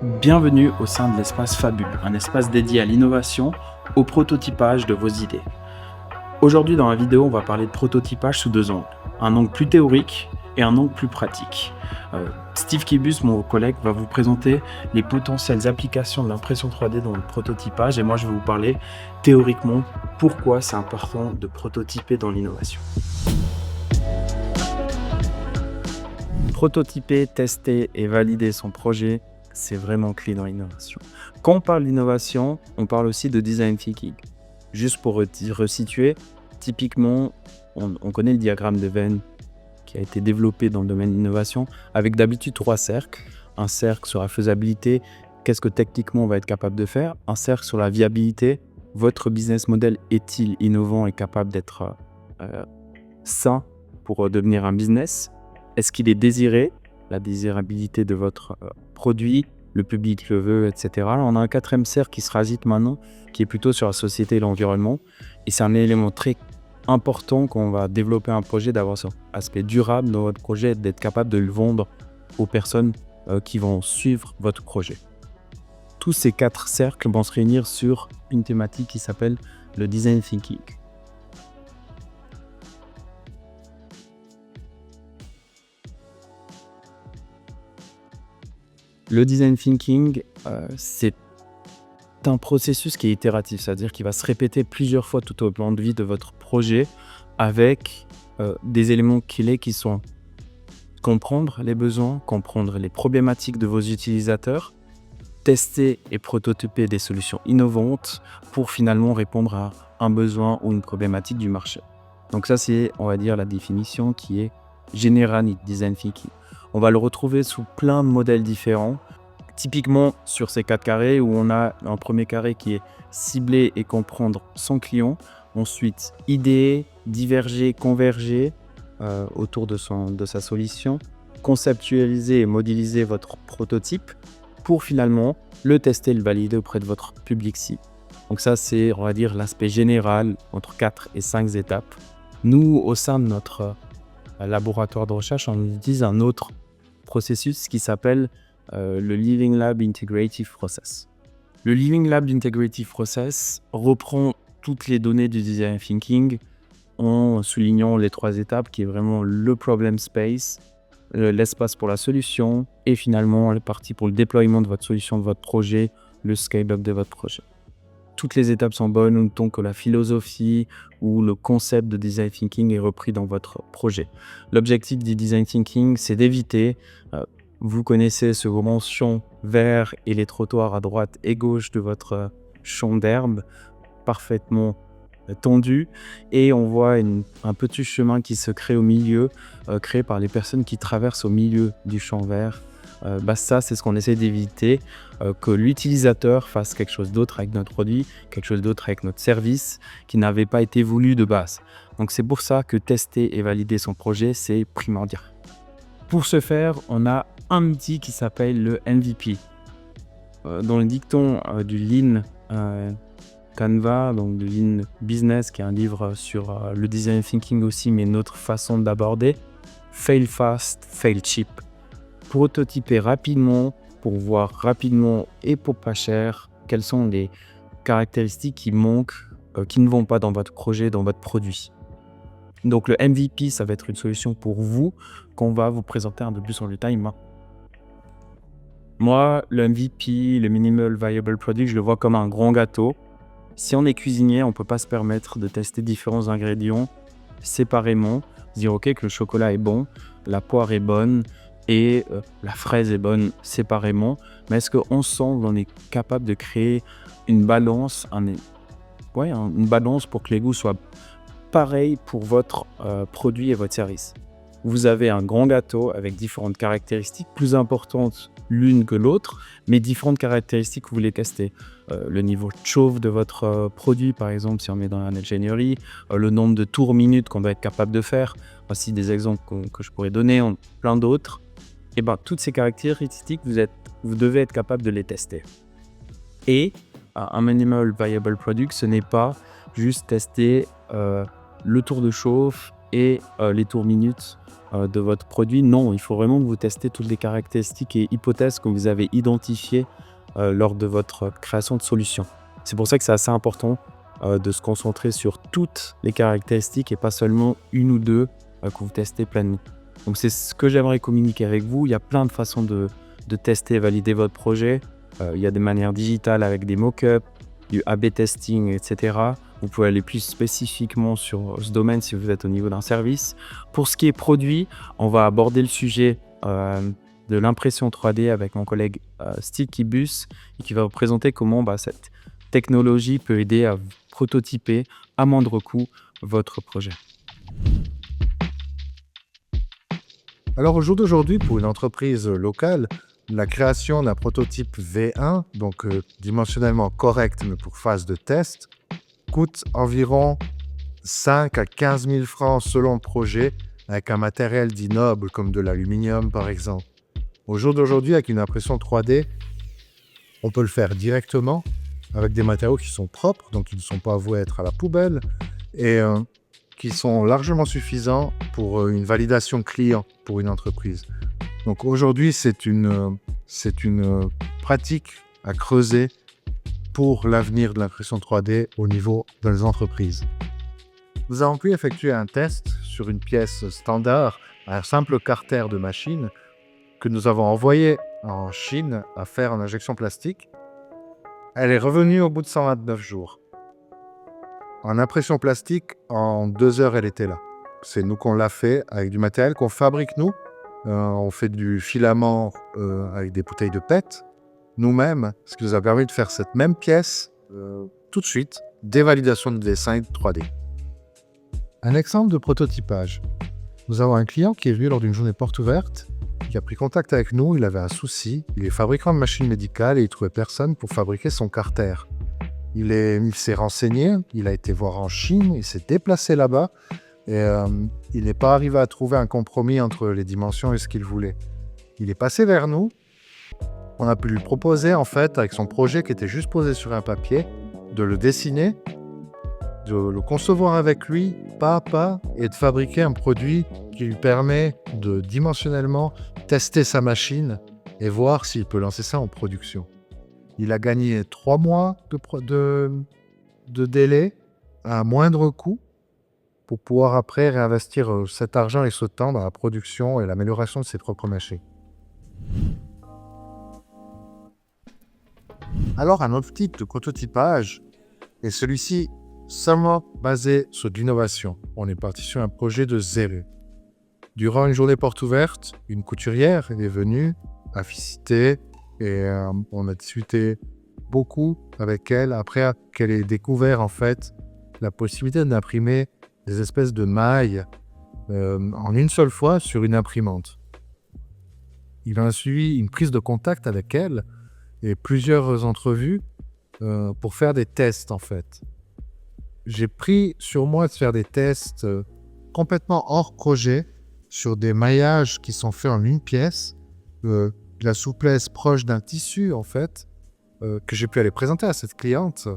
Bienvenue au sein de l'espace Fabule, un espace dédié à l'innovation, au prototypage de vos idées. Aujourd'hui dans la vidéo, on va parler de prototypage sous deux angles. Un angle plus théorique et un angle plus pratique. Steve Kibus, mon collègue, va vous présenter les potentielles applications de l'impression 3D dans le prototypage et moi je vais vous parler théoriquement pourquoi c'est important de prototyper dans l'innovation. Prototyper, tester et valider son projet, c'est vraiment clé dans l'innovation. Quand on parle d'innovation, on parle aussi de design thinking. Juste pour resituer, typiquement, on connaît le diagramme de Venn qui a été développé dans le domaine de l'innovation avec d'habitude 3 cercles. Un cercle sur la faisabilité, qu'est-ce que techniquement on va être capable de faire. Un cercle sur la viabilité, votre business model est-il innovant et capable d'être sain pour devenir un business? Est-ce qu'il est désiré? La désirabilité de votre produit, le public le veut, etc. Là, on a un quatrième cercle qui se rasite maintenant, qui est plutôt sur la société et l'environnement. Et c'est un élément très important quand on va développer un projet, d'avoir cet aspect durable dans votre projet, d'être capable de le vendre aux personnes qui vont suivre votre projet. Tous ces 4 cercles vont se réunir sur une thématique qui s'appelle le design thinking. Le design thinking, c'est un processus qui est itératif, c'est-à-dire qu'il va se répéter plusieurs fois tout au long de vie de votre projet avec des éléments clés qui sont comprendre les besoins, comprendre les problématiques de vos utilisateurs, tester et prototyper des solutions innovantes pour finalement répondre à un besoin ou une problématique du marché. Donc ça, c'est, on va dire, la définition qui est générale design thinking. On va le retrouver sous plein de modèles différents. Typiquement sur ces 4 carrés où on a un premier carré qui est cibler et comprendre son client. Ensuite, idéer, diverger, converger autour de sa solution. Conceptualiser et modéliser votre prototype pour finalement le tester, le valider auprès de votre public cible. Donc ça, c'est, on va dire, l'aspect général entre 4 et 5 étapes. Nous, au sein de notre laboratoire de recherche, on utilise un autre processus qui s'appelle le Living Lab Integrative Process. Le Living Lab Integrative Process reprend toutes les données du design thinking en soulignant les 3 étapes qui est vraiment le problem space, l'espace pour la solution et finalement la partie pour le déploiement de votre solution, de votre projet, le scale-up de votre projet. Toutes les étapes sont bonnes autant que la philosophie ou le concept de design thinking est repris dans votre projet. L'objectif du design thinking, c'est d'éviter, vous connaissez ce grand champ vert et les trottoirs à droite et gauche de votre champ d'herbe parfaitement tendu et on voit un petit chemin qui se crée au milieu, créé par les personnes qui traversent au milieu du champ vert. Ça, c'est ce qu'on essaie d'éviter, que l'utilisateur fasse quelque chose d'autre avec notre produit, quelque chose d'autre avec notre service qui n'avait pas été voulu de base. Donc c'est pour ça que tester et valider son projet, c'est primordial. Pour ce faire, on a un outil qui s'appelle le MVP. Dans le dicton du Lean Canva, donc de Lean Business, qui est un livre sur le design thinking aussi, mais notre façon d'aborder, fail fast, fail cheap. Prototyper rapidement pour voir rapidement et pour pas cher quelles sont les caractéristiques qui manquent, qui ne vont pas dans votre projet, dans votre produit. Donc le MVP, ça va être une solution pour vous qu'on va vous présenter un peu plus en détail maintenant. Moi, le MVP, le Minimal Viable Product, je le vois comme un grand gâteau. Si on est cuisinier, on ne peut pas se permettre de tester différents ingrédients séparément, dire ok que le chocolat est bon, la poire est bonne et la fraise est bonne séparément, mais est-ce qu'ensemble on est capable de créer une balance, une balance pour que les goûts soient pareils pour votre produit et votre service. Vous avez un grand gâteau avec différentes caractéristiques plus importantes l'une que l'autre, mais différentes caractéristiques que vous voulez tester. Le niveau de chauffe de votre produit, par exemple, si on est dans l'ingénierie, le nombre de tours minutes qu'on doit être capable de faire. Voici des exemples que je pourrais donner, plein d'autres. Et toutes ces caractéristiques, vous devez être capable de les tester. Et un Minimal Viable Product, ce n'est pas juste tester le tour de chauffe et les tours minutes de votre produit. Non, il faut vraiment que vous testez toutes les caractéristiques et hypothèses que vous avez identifiées lors de votre création de solution. C'est pour ça que c'est assez important de se concentrer sur toutes les caractéristiques et pas seulement une ou deux que vous testez pleinement. Donc c'est ce que j'aimerais communiquer avec vous. Il y a plein de façons de tester et valider votre projet. Il y a des manières digitales avec des mock-ups, du A/B testing, etc. Vous pouvez aller plus spécifiquement sur ce domaine si vous êtes au niveau d'un service. Pour ce qui est produit, on va aborder le sujet de l'impression 3D avec mon collègue Steve Kibus et qui va vous présenter comment cette technologie peut aider à prototyper à moindre coût votre projet. Alors au jour d'aujourd'hui, pour une entreprise locale, la création d'un prototype V1, donc dimensionnellement correct mais pour phase de test, coûte environ 5 à 15 000 francs selon le projet, avec un matériel dit noble comme de l'aluminium par exemple. Au jour d'aujourd'hui, avec une impression 3D, on peut le faire directement avec des matériaux qui sont propres, donc qui ne sont pas voués à être à la poubelle, et qui sont largement suffisants pour une validation client pour une entreprise. Donc aujourd'hui, c'est une pratique à creuser pour l'avenir de l'impression 3D au niveau des entreprises. Nous avons pu effectuer un test sur une pièce standard, un simple carter de machine que nous avons envoyé en Chine à faire en injection plastique. Elle est revenue au bout de 129 jours. En impression plastique, en 2 heures, elle était là. C'est nous qu'on l'a fait avec du matériel qu'on fabrique nous. On fait du filament avec des bouteilles de PET nous-mêmes, ce qui nous a permis de faire cette même pièce tout de suite, des validations de dessin 3D. Un exemple de prototypage. Nous avons un client qui est venu lors d'une journée porte ouverte, qui a pris contact avec nous, il avait un souci, il est fabricant de machines médicales et il trouvait personne pour fabriquer son carter. Il s'est renseigné, il a été voir en Chine, il s'est déplacé là-bas et il n'est pas arrivé à trouver un compromis entre les dimensions et ce qu'il voulait. Il est passé vers nous, on a pu lui proposer en fait, avec son projet qui était juste posé sur un papier, de le dessiner, de le concevoir avec lui pas à pas et de fabriquer un produit qui lui permet de dimensionnellement tester sa machine et voir s'il peut lancer ça en production. Il a gagné 3 mois de délai à moindre coût pour pouvoir après réinvestir cet argent et ce temps dans la production et l'amélioration de ses propres machines. Alors un autre type de prototypage est celui-ci seulement basé sur de l'innovation. On est parti sur un projet de zéro. Durant une journée porte ouverte, une couturière est venue à visiter et on a discuté beaucoup avec elle après qu'elle ait découvert en fait la possibilité d'imprimer des espèces de mailles en une seule fois sur une imprimante. Il a suivi une prise de contact avec elle et plusieurs entrevues pour faire des tests en fait. J'ai pris sur moi de faire des tests complètement hors projet sur des maillages qui sont faits en une pièce, de la souplesse proche d'un tissu en fait, que j'ai pu aller présenter à cette cliente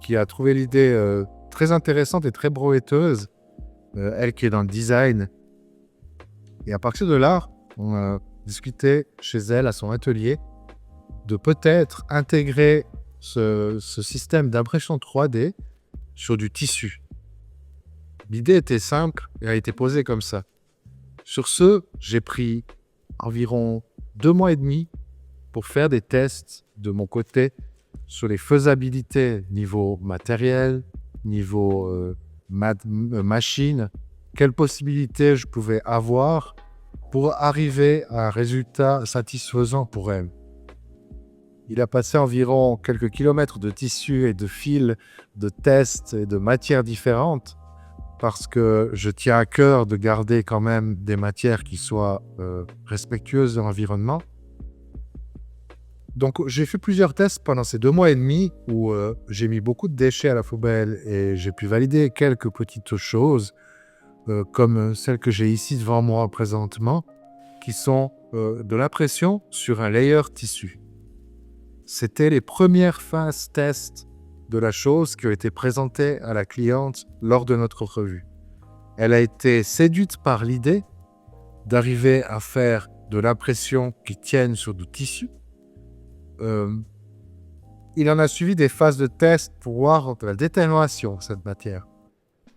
qui a trouvé l'idée très intéressante et très prometteuse, elle qui est dans le design. Et à partir de là, on a discuté chez elle à son atelier de peut-être intégrer ce système d'impression 3D sur du tissu. L'idée était simple et a été posée comme ça. Sur ce, j'ai pris environ 2 mois et demi pour faire des tests de mon côté sur les faisabilités niveau matériel, niveau machine, quelles possibilités je pouvais avoir pour arriver à un résultat satisfaisant pour elle. Il a passé environ quelques kilomètres de tissus et de fils, de tests et de matières différentes parce que je tiens à cœur de garder quand même des matières qui soient respectueuses de l'environnement. Donc j'ai fait plusieurs tests pendant ces 2 mois et demi où j'ai mis beaucoup de déchets à la poubelle et j'ai pu valider quelques petites choses comme celles que j'ai ici devant moi présentement qui sont de l'impression sur un layer tissu. C'était les premières phases tests de la chose qui ont été présentées à la cliente lors de notre revue. Elle a été séduite par l'idée d'arriver à faire de l'impression qui tienne sur du tissu. Euh, il en a suivi des phases de test pour voir la détérioration de cette matière,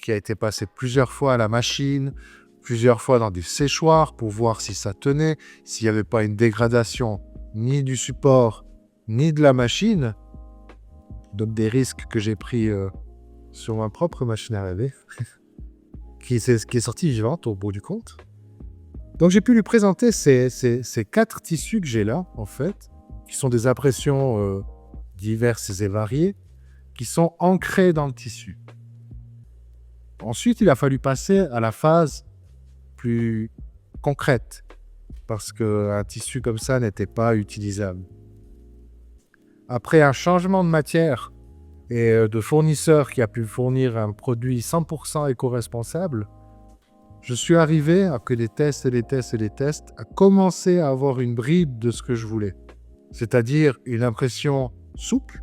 qui a été passée plusieurs fois à la machine, plusieurs fois dans des séchoirs pour voir si ça tenait, s'il n'y avait pas une dégradation ni du support, ni de la machine. Donc des risques que j'ai pris sur ma propre machine à laver, qui est sortie vivante au bout du compte. Donc j'ai pu lui présenter ces 4 tissus que j'ai là, en fait, qui sont des impressions diverses et variées, qui sont ancrées dans le tissu. Ensuite, il a fallu passer à la phase plus concrète, parce qu'un tissu comme ça n'était pas utilisable. Après un changement de matière et de fournisseur qui a pu fournir un produit 100% éco-responsable, je suis arrivé, après des tests et des tests et des tests, à commencer à avoir une bribe de ce que je voulais. C'est-à-dire une impression souple,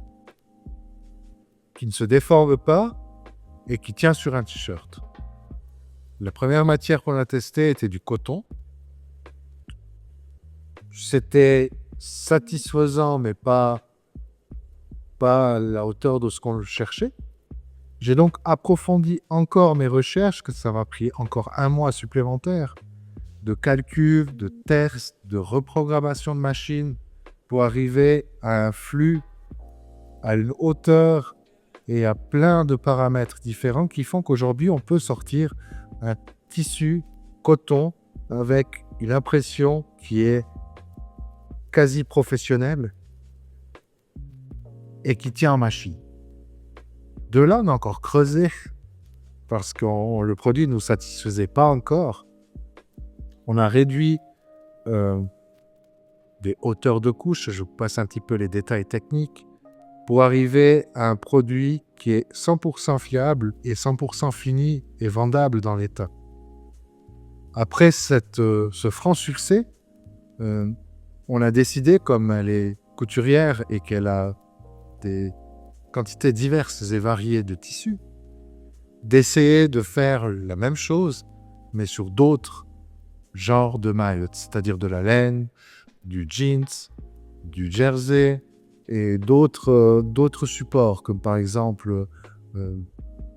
qui ne se déforme pas et qui tient sur un t-shirt. La première matière qu'on a testée était du coton. C'était satisfaisant, mais pas à la hauteur de ce qu'on cherchait. J'ai donc approfondi encore mes recherches, que ça m'a pris encore 1 mois supplémentaire, de calcul, de tests, de reprogrammation de machine, pour arriver à un flux, à une hauteur et à plein de paramètres différents qui font qu'aujourd'hui, on peut sortir un tissu coton avec une impression qui est quasi professionnelle et qui tient en machine. De là, on a encore creusé parce que le produit ne nous satisfaisait pas encore. On a réduit des hauteurs de couches, je vous passe un petit peu les détails techniques, pour arriver à un produit qui est 100% fiable et 100% fini et vendable dans l'état. Après ce franc succès, on a décidé, comme elle est couturière et qu'elle a des quantités diverses et variées de tissus, d'essayer de faire la même chose, mais sur d'autres genres de maillots, c'est-à-dire de la laine, du jeans, du jersey et d'autres supports, comme par exemple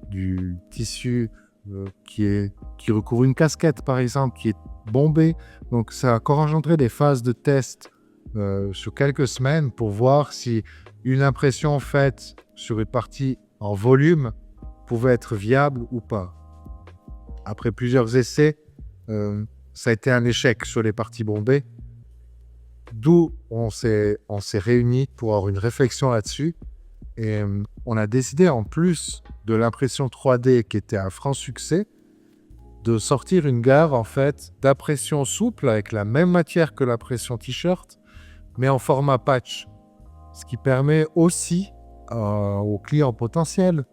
du tissu qui recouvre une casquette, par exemple, qui est bombé. Donc ça a encore engendré des phases de test sur quelques semaines pour voir si une impression faite sur une partie en volume pouvait être viable ou pas. Après plusieurs essais, ça a été un échec sur les parties bombées, d'où on s'est réunis pour avoir une réflexion là-dessus. Et on a décidé, en plus de l'impression 3D qui était un franc succès, de sortir une gamme en fait d'impression souple avec la même matière que l'impression t-shirt, mais en format patch. Ce qui permet aussi aux clients potentiels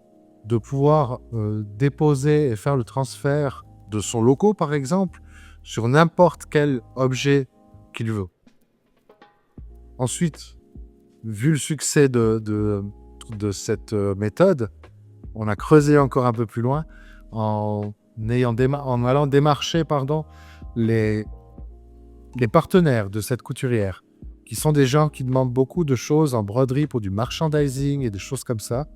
de pouvoir déposer et faire le transfert de son logo, par exemple, sur n'importe quel objet qu'il veut. Ensuite, vu le succès de cette méthode, on a creusé encore un peu plus loin en allant démarcher les partenaires de cette couturière, qui sont des gens qui demandent beaucoup de choses en broderie pour du merchandising et des choses comme ça.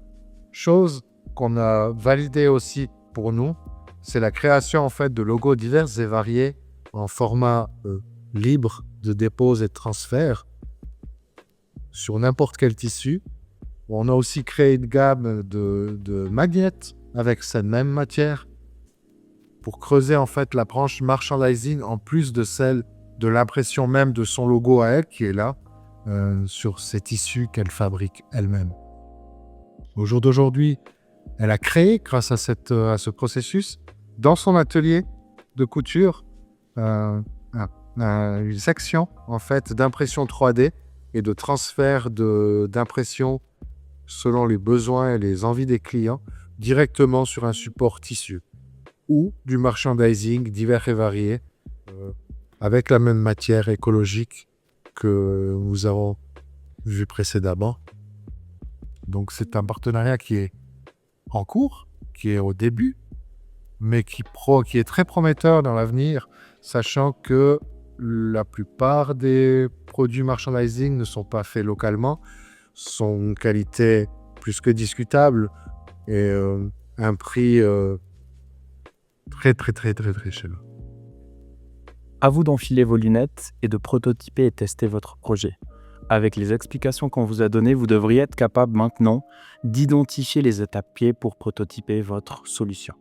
Chose qu'on a validée aussi pour nous, c'est la création en fait de logos divers et variés en format libre de dépose et de transfert sur n'importe quel tissu. On a aussi créé une gamme de magnets avec cette même matière pour creuser en fait la branche merchandising en plus de celle de l'impression même de son logo à elle qui est là sur ces tissus qu'elle fabrique elle-même. Au jour d'aujourd'hui, elle a créé, grâce à ce processus, dans son atelier de couture, une section en fait d'impression 3D et de transfert d'impression selon les besoins et les envies des clients directement sur un support tissu ou du merchandising divers et variés avec la même matière écologique que nous avons vu précédemment. Donc c'est un partenariat qui est en cours, qui est au début, mais qui est très prometteur dans l'avenir, sachant que la plupart des produits merchandising ne sont pas faits localement, sont une qualité plus que discutable et un prix très, très, très, très, très cher. À vous d'enfiler vos lunettes et de prototyper et tester votre projet. Avec les explications qu'on vous a données, vous devriez être capable maintenant d'identifier les étapes clés pour prototyper votre solution.